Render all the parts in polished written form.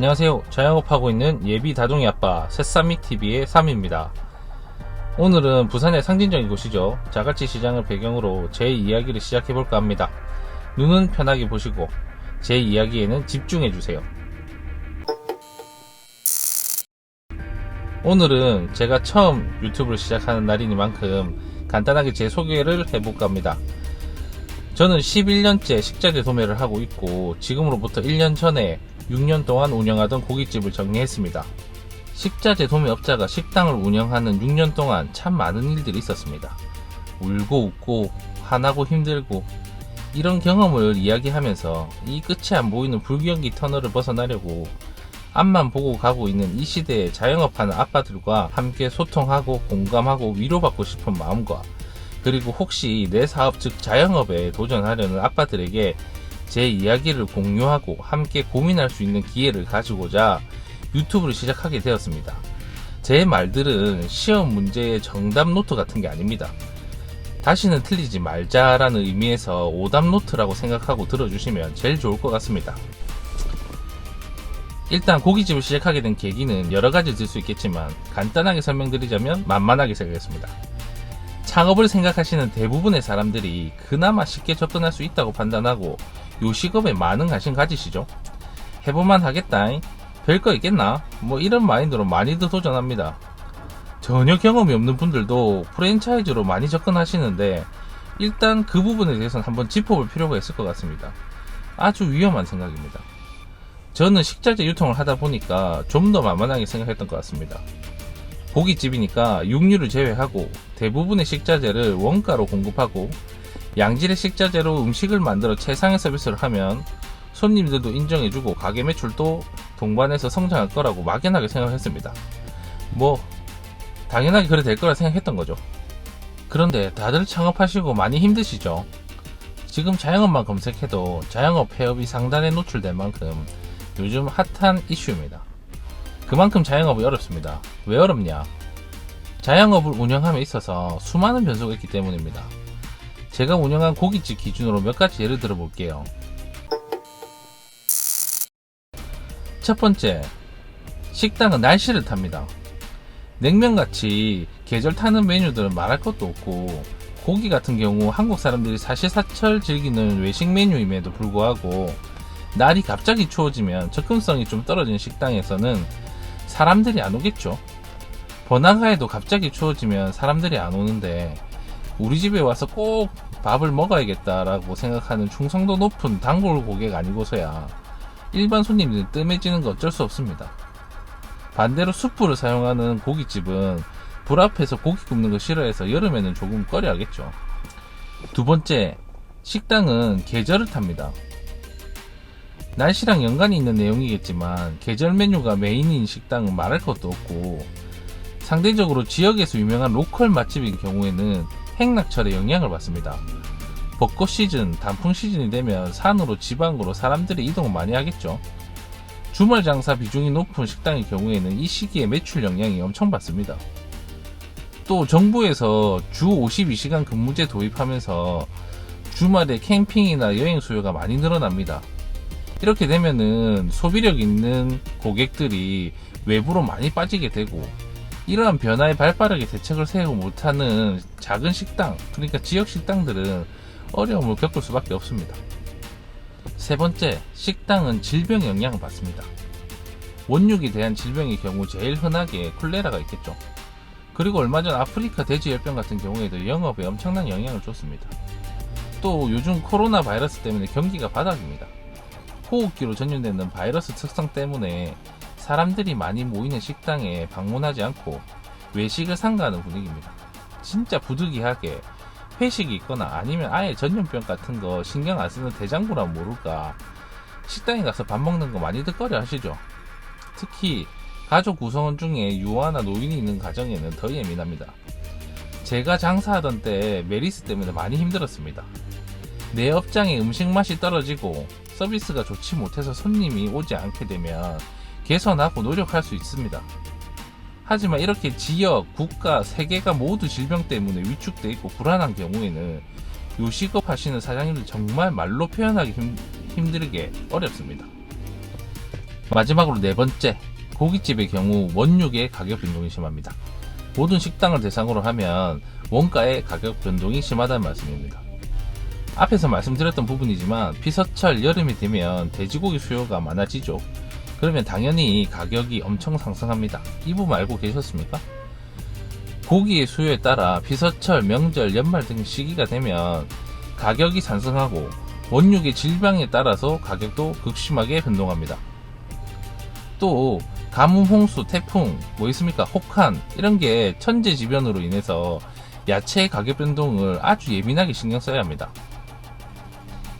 안녕하세요. 자영업하고 있는 예비 다둥이 아빠 새쌈믹TV의 쌈입니다. 오늘은 부산의 상징적인 곳이죠. 자갈치 시장을 배경으로 제 이야기를 시작해볼까 합니다. 눈은 편하게 보시고 제 이야기에는 집중해주세요. 오늘은 제가 처음 유튜브를 시작하는 날이니만큼 간단하게 제 소개를 해볼까 합니다. 저는 11년째 식자재 도매를 하고 있고 지금으로부터 1년 전에 6년 동안 운영하던 고깃집을 정리했습니다. 식자재 도매업자가 식당을 운영하는 6년 동안 참 많은 일들이 있었습니다. 울고 웃고 화나고 힘들고 이런 경험을 이야기하면서 이 끝이 안 보이는 불경기 터널을 벗어나려고 앞만 보고 가고 있는 이 시대에 자영업하는 아빠들과 함께 소통하고 공감하고 위로받고 싶은 마음과 그리고 혹시 내 사업 즉 자영업에 도전하려는 아빠들에게 제 이야기를 공유하고 함께 고민할 수 있는 기회를 가지고자 유튜브를 시작하게 되었습니다. 제 말들은 시험 문제의 정답 노트 같은 게 아닙니다. 다시는 틀리지 말자라는 의미에서 오답 노트라고 생각하고 들어주시면 제일 좋을 것 같습니다. 일단 고깃집을 시작하게 된 계기는 여러 가지 들 수 있겠지만 간단하게 설명드리자면 만만하게 생각했습니다. 창업을 생각하시는 대부분의 사람들이 그나마 쉽게 접근할 수 있다고 판단하고 요식업에 많은 관심 가지시죠. 해볼만 하겠다, 별거 있겠나, 이런 마인드로 많이들 도전합니다. 전혀 경험이 없는 분들도 프랜차이즈로 많이 접근하시는데 일단 그 부분에 대해서는 한번 짚어볼 필요가 있을 것 같습니다. 아주 위험한 생각입니다. 저는 식자재 유통을 하다 보니까 좀 더 만만하게 생각했던 것 같습니다. 고깃집이니까 육류를 제외하고 대부분의 식자재를 원가로 공급하고 양질의 식자재로 음식을 만들어 최상의 서비스를 하면 손님들도 인정해주고 가게 매출도 동반해서 성장할 거라고 막연하게 생각했습니다. 당연하게 그래 될 거라 생각했던 거죠. 그런데 다들 창업하시고 많이 힘드시죠? 지금 자영업만 검색해도 자영업 폐업이 상단에 노출될 만큼 요즘 핫한 이슈입니다. 그만큼 자영업이 어렵습니다. 왜 어렵냐? 자영업을 운영함에 있어서 수많은 변수가 있기 때문입니다. 제가 운영한 고깃집 기준으로 몇 가지 예를 들어 볼게요. 첫 번째, 식당은 날씨를 탑니다. 냉면같이 계절 타는 메뉴들은 말할 것도 없고 고기 같은 경우 한국 사람들이 사시사철 즐기는 외식 메뉴임에도 불구하고 날이 갑자기 추워지면 접근성이 좀 떨어진 식당에서는 사람들이 안 오겠죠. 번화가에도 갑자기 추워지면 사람들이 안 오는데 우리 집에 와서 꼭 밥을 먹어야겠다라고 생각하는 충성도 높은 단골 고객 아니고서야 일반 손님들이 뜸해지는 거 어쩔 수 없습니다. 반대로 숯불을 사용하는 고깃집은 불 앞에서 고기 굽는 거 싫어해서 여름에는 조금 꺼려하겠죠. 두 번째, 식당은 계절을 탑니다. 날씨랑 연관이 있는 내용이겠지만 계절 메뉴가 메인인 식당은 말할 것도 없고 상대적으로 지역에서 유명한 로컬 맛집인 경우에는 행락철에 영향을 받습니다. 벚꽃 시즌, 단풍 시즌이 되면 산으로 지방으로 사람들이 이동을 많이 하겠죠. 주말 장사 비중이 높은 식당의 경우에는 이 시기에 매출 영향이 엄청 받습니다. 또 정부에서 주 52시간 근무제 도입하면서 주말에 캠핑이나 여행 수요가 많이 늘어납니다. 이렇게 되면은 소비력 있는 고객들이 외부로 많이 빠지게 되고 이러한 변화에 발빠르게 대책을 세우고 못하는 작은 식당, 그러니까 지역 식당들은 어려움을 겪을 수밖에 없습니다. 세 번째, 식당은 질병 영향을 받습니다. 원육에 대한 질병의 경우 제일 흔하게 콜레라가 있겠죠. 그리고 얼마 전 아프리카 돼지열병 같은 경우에도 영업에 엄청난 영향을 줬습니다. 또 요즘 코로나 바이러스 때문에 경기가 바닥입니다. 호흡기로 전염되는 바이러스 특성 때문에 사람들이 많이 모이는 식당에 방문하지 않고 외식을 삼가하는 분위기입니다. 진짜 부득이하게 회식이 있거나 아니면 아예 전염병 같은 거 신경 안 쓰는 대장부라면 모를까 식당에 가서 밥 먹는 거 많이들 꺼려 하시죠. 특히 가족 구성원 중에 유아나 노인이 있는 가정에는 더 예민합니다. 제가 장사하던 때 메리스 때문에 많이 힘들었습니다. 내 업장의 음식 맛이 떨어지고 서비스가 좋지 못해서 손님이 오지 않게 되면 개선하고 노력할 수 있습니다. 하지만 이렇게 지역, 국가, 세계가 모두 질병 때문에 위축돼 있고 불안한 경우에는 요식업 하시는 사장님들 정말 말로 표현하기 힘들게 어렵습니다. 마지막으로 네 번째, 고깃집의 경우 원육의 가격 변동이 심합니다. 모든 식당을 대상으로 하면 원가의 가격 변동이 심하다는 말씀입니다. 앞에서 말씀드렸던 부분이지만 피서철 여름이 되면 돼지고기 수요가 많아지죠. 그러면 당연히 가격이 엄청 상승합니다. 이 부분 알고 계셨습니까? 고기의 수요에 따라 피서철, 명절, 연말 등 시기가 되면 가격이 상승하고 원육의 질병에 따라서 가격도 극심하게 변동합니다. 또 가뭄, 홍수, 태풍, 뭐 있습니까? 혹한 이런 게 천재지변으로 인해서 야채의 가격 변동을 아주 예민하게 신경 써야 합니다.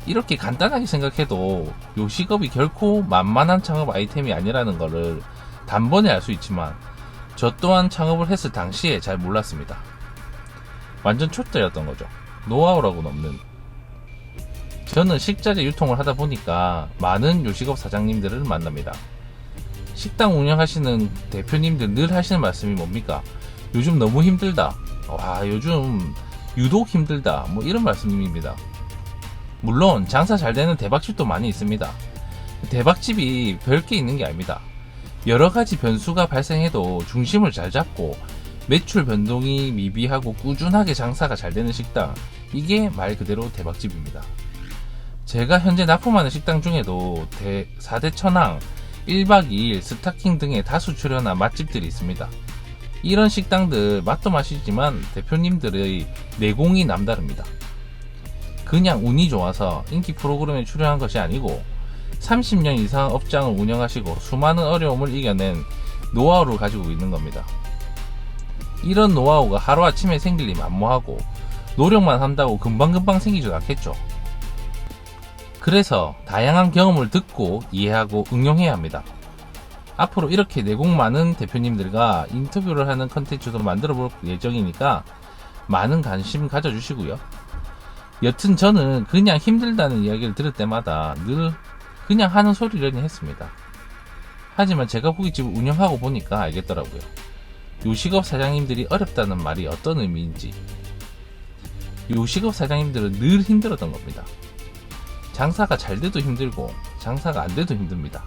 이렇게 간단하게 생각해도 요식업이 결코 만만한 창업 아이템이 아니라는 것을 단번에 알 수 있지만 저 또한 창업을 했을 당시에 잘 몰랐습니다. 완전 초짜였던 거죠. 노하우라고는 없는. 저는 식자재 유통을 하다 보니까 많은 요식업 사장님들을 만납니다. 식당 운영하시는 대표님들 늘 하시는 말씀이 뭡니까? 요즘 너무 힘들다. 와, 요즘 유독 힘들다. 뭐 이런 말씀입니다. 물론 장사 잘 되는 대박집도 많이 있습니다. 대박집이 별게 있는 게 아닙니다. 여러가지 변수가 발생해도 중심을 잘 잡고 매출 변동이 미비하고 꾸준하게 장사가 잘 되는 식당, 이게 말 그대로 대박집입니다. 제가 현재 납품하는 식당 중에도 4대 천왕, 1박 2일, 스타킹 등의 다수 출연한 맛집들이 있습니다. 이런 식당들 맛도 맛이지만 대표님들의 내공이 남다릅니다. 그냥 운이 좋아서 인기 프로그램에 출연한 것이 아니고 30년 이상 업장을 운영하시고 수많은 어려움을 이겨낸 노하우를 가지고 있는 겁니다. 이런 노하우가 하루아침에 생길 리 만무하고 노력만 한다고 금방금방 생기지 않겠죠. 그래서 다양한 경험을 듣고 이해하고 응용해야 합니다. 앞으로 이렇게 내공 많은 대표님들과 인터뷰를 하는 컨텐츠도 만들어 볼 예정이니까 많은 관심 가져주시고요. 여튼 저는 그냥 힘들다는 이야기를 들을 때마다 늘 그냥 하는 소리려니 했습니다. 하지만 제가 고깃집을 운영하고 보니까 알겠더라고요. 요식업 사장님들이 어렵다는 말이 어떤 의미인지. 요식업 사장님들은 늘 힘들었던 겁니다. 장사가 잘 돼도 힘들고 장사가 안 돼도 힘듭니다.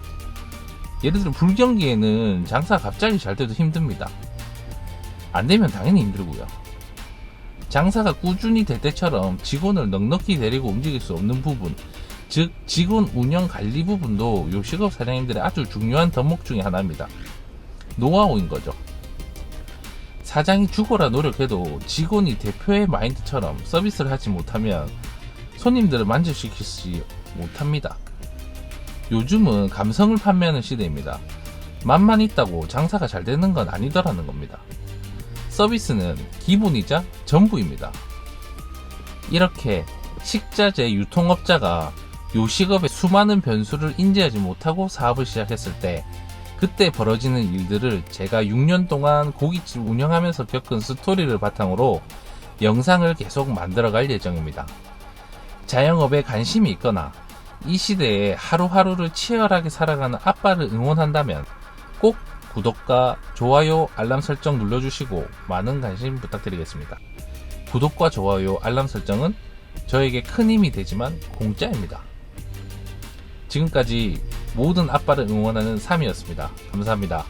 예를 들어 불경기에는 장사가 갑자기 잘 돼도 힘듭니다. 안 되면 당연히 힘들고요. 장사가 꾸준히 될 때처럼 직원을 넉넉히 데리고 움직일 수 없는 부분, 즉 직원 운영 관리 부분도 요식업 사장님들의 아주 중요한 덕목 중에 하나입니다. 노하우인 거죠. 사장이 죽어라 노력해도 직원이 대표의 마인드처럼 서비스를 하지 못하면 손님들을 만족시키지 못합니다. 요즘은 감성을 판매하는 시대입니다. 맛만 있다고 장사가 잘 되는 건 아니더라는 겁니다. 서비스는 기본이자 전부입니다. 이렇게 식자재 유통업자가 요식업의 수많은 변수를 인지하지 못하고 사업을 시작했을 때 그때 벌어지는 일들을 제가 6년 동안 고깃집 운영하면서 겪은 스토리를 바탕으로 영상을 계속 만들어갈 예정입니다. 자영업에 관심이 있거나 이 시대에 하루하루를 치열하게 살아가는 아빠를 응원한다면 꼭 구독과 좋아요, 알람 설정 눌러주시고 많은 관심 부탁드리겠습니다. 구독과 좋아요, 알람 설정은 저에게 큰 힘이 되지만 공짜입니다. 지금까지 모든 아빠를 응원하는 3이었습니다. 감사합니다.